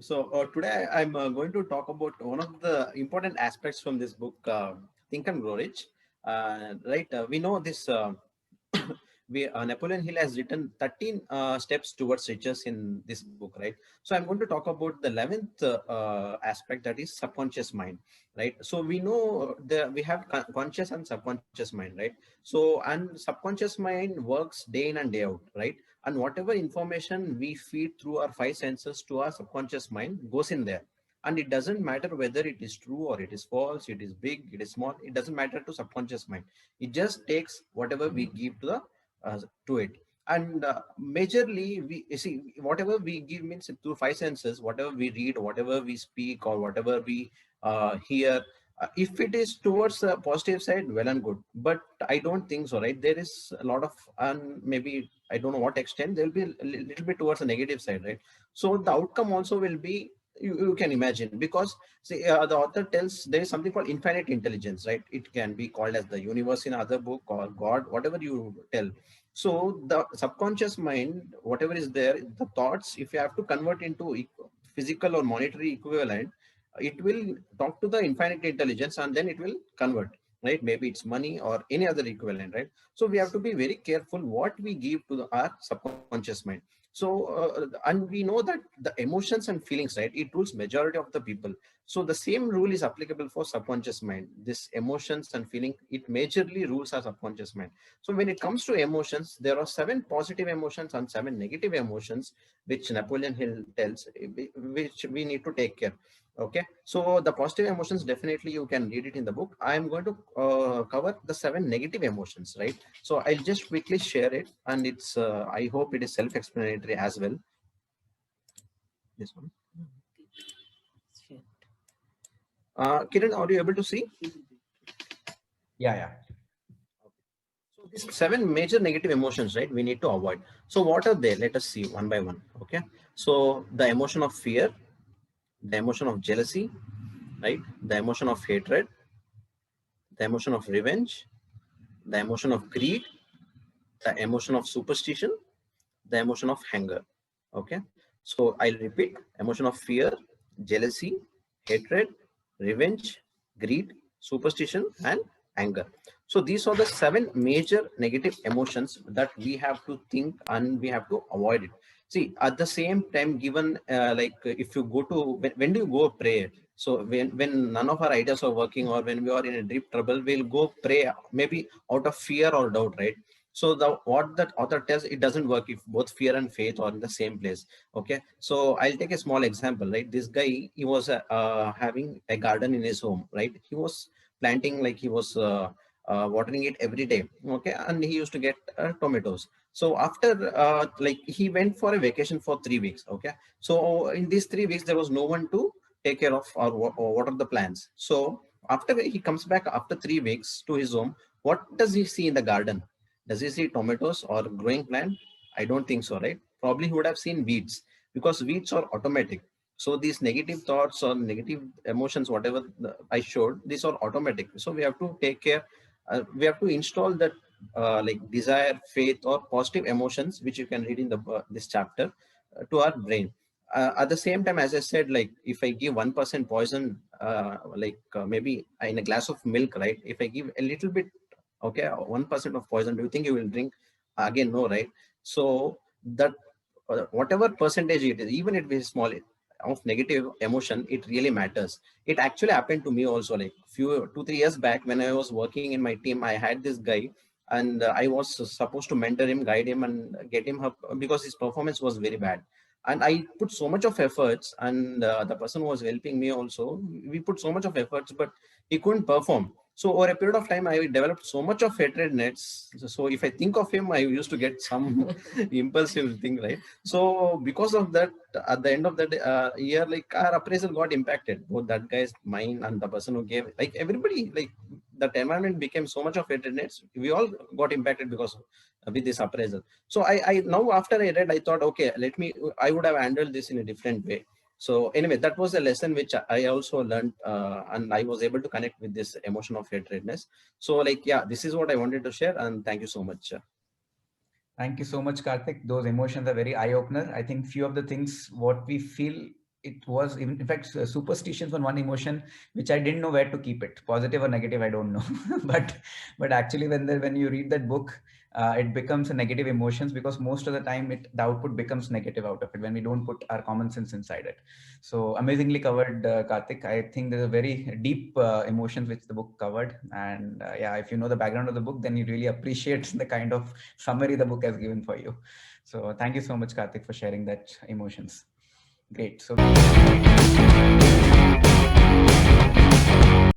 Today I'm going to talk about one of the important aspects from this book, Think and Grow Rich. We know this. Napoleon Hill has written 13 steps towards riches in this book, right? So I'm going to talk about the 11th aspect, that is subconscious mind, right? So we know we have conscious and subconscious mind, right? So and subconscious mind works day in and day out, right? And whatever information we feed through our five senses to our subconscious mind goes in there, and it doesn't matter whether it is true or it is false, it is big, it is small, it doesn't matter to subconscious mind. It just takes whatever we give to the to it. And majorly we you see, whatever we give means through five senses, whatever we read, whatever we speak, or whatever we hear, if it is towards the positive side, well and good, but I don't think so, right? There is a lot of, and maybe I don't know what extent there will be a little bit towards the negative side, right? So the outcome also will be, you can imagine, because see, the author tells there is something called infinite intelligence, right? It can be called as the universe in other book, or God, whatever you tell. So the subconscious mind, whatever is there, the thoughts, if you have to convert into physical or monetary equivalent, it will talk to the infinite intelligence and then it will convert, right? Maybe it's money or any other equivalent, right? So we have to be very careful what we give to our subconscious mind. And we know that the emotions and feelings, right, it rules majority of the people. So the same rule is applicable for subconscious mind. This emotions and feeling, it majorly rules our subconscious mind. So when it comes to emotions, there are 7 positive emotions and 7 negative emotions, which Napoleon Hill tells, which we need to take care. Okay, so the positive emotions, definitely you can read it in the book. I am going to cover the 7 negative emotions, right? So I'll just quickly share it, and it's I hope it is self-explanatory as well. This one. Kiran, are you able to see? Yeah, yeah. So these 7 major negative emotions, right, we need to avoid. So what are they? Let us see one by one. Okay. So the emotion of fear, the emotion of jealousy, right? The emotion of hatred, the emotion of revenge, the emotion of greed, the emotion of superstition, the emotion of anger. Okay. So I'll repeat: emotion of fear, jealousy, hatred, revenge, greed, superstition, and anger. So these are the 7 major negative emotions that we have to think and we have to avoid it. See, at the same time, given if you go to, when do you go pray? So when none of our ideas are working, or when we are in a deep trouble, we'll go pray, maybe out of fear or doubt, right? So the what that author tells, it doesn't work if both fear and faith are in the same place. Okay, so I'll take a small example, right? This guy, he was having a garden in his home, right? He was planting, like he was watering it every day. Okay, and he used to get tomatoes. So after like he went for a vacation for 3 weeks. Okay, so in these 3 weeks there was no one to take care of or water the plants. So after he comes back after 3 weeks to his home, what does he see in the garden? Does he see tomatoes or growing plant? I don't think so, right? Probably he would have seen weeds, because weeds are automatic. So these negative thoughts or negative emotions, whatever I showed, these are automatic. So we have to take care. We have to install that like desire, faith, or positive emotions, which you can read in the this chapter, to our brain. At the same time, as I said, like if I give 1% poison, maybe in a glass of milk, right? If I give a little bit, okay, 1% of poison, do you think you will drink? Again, no, right? So that whatever percentage it is, even if it is small, of negative emotion, it really matters. It actually happened to me also, like few 2 3 years back, when I was working in my team. I had this guy, and I was supposed to mentor him, guide him, and get him up, because his performance was very bad. And I put so much of efforts, and the person who was helping me also, we put so much of efforts, but he couldn't perform. So over a period of time, I developed so much of hatred nets. So if I think of him, I used to get some impulsive thing, right? So because of that, at the end of the year, like our appraisal got impacted. Both that guy's, mine, and the person who gave, like everybody, like that environment became so much of hatred nets. We all got impacted because with this appraisal. So I now after I read, I thought, okay, I would have handled this in a different way. So anyway, that was a lesson which I also learned, and I was able to connect with this emotion of hatredness. So like, yeah, this is what I wanted to share, and thank you so much. Thank you so much, Karthik. Those emotions are very eye-opener. I think few of the things what we feel it was in fact superstitions on one emotion which I didn't know where to keep it, positive or negative, I don't know. but actually when you read that book, it becomes a negative emotions, because most of the time the output becomes negative out of it when we don't put our common sense inside it. So amazingly covered, Karthik. I think there's a very deep emotions which the book covered, and yeah, if you know the background of the book, then you really appreciate the kind of summary the book has given for you. So thank you so much, Karthik, for sharing that emotions. Great. So